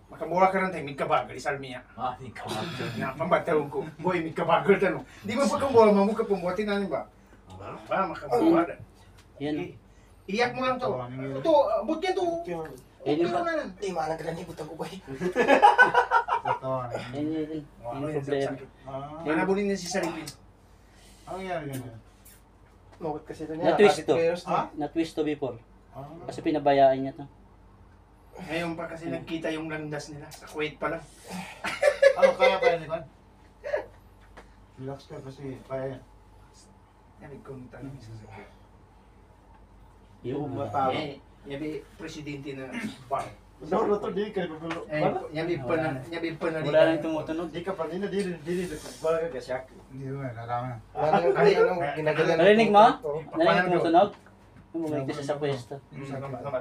Makamura ka rin tayo, may kabagal, isalmiya. May kawagan. Na, mambatawag ko, boy, may kabagal tanong. Di ba pagkamura, mamukha pumbuhatin natin ba? Ba, makamura. Yan. Iyak mo lang to. Ito, but yan to. Okay lang na. Di mana ka na butang ko ba? Yan yung problema. Manabulin niya si sarili. Ano yan ganyan? Mawag kasi ito Na-twist to. Ha? Na-twist to before. Kasi pinabayaan niya to. Ngayon pa kasi nagkita yung landas nila. Sa Kuwait pa lang. Ano kaya ni Juan? Relax ka kasi kaya yan. Yan, kung tanong isa sa Kuwait. Yung Yabi, presidente na bar. No, to di ka papulo. Yabi pa na. wala nang tumutunog. Di ka pa di bala ka kasi ako. Hindi mo nalaman. Ano ginagalan? Narinig mo? Narinig tumutunog? Bumalik ka sa pwesto.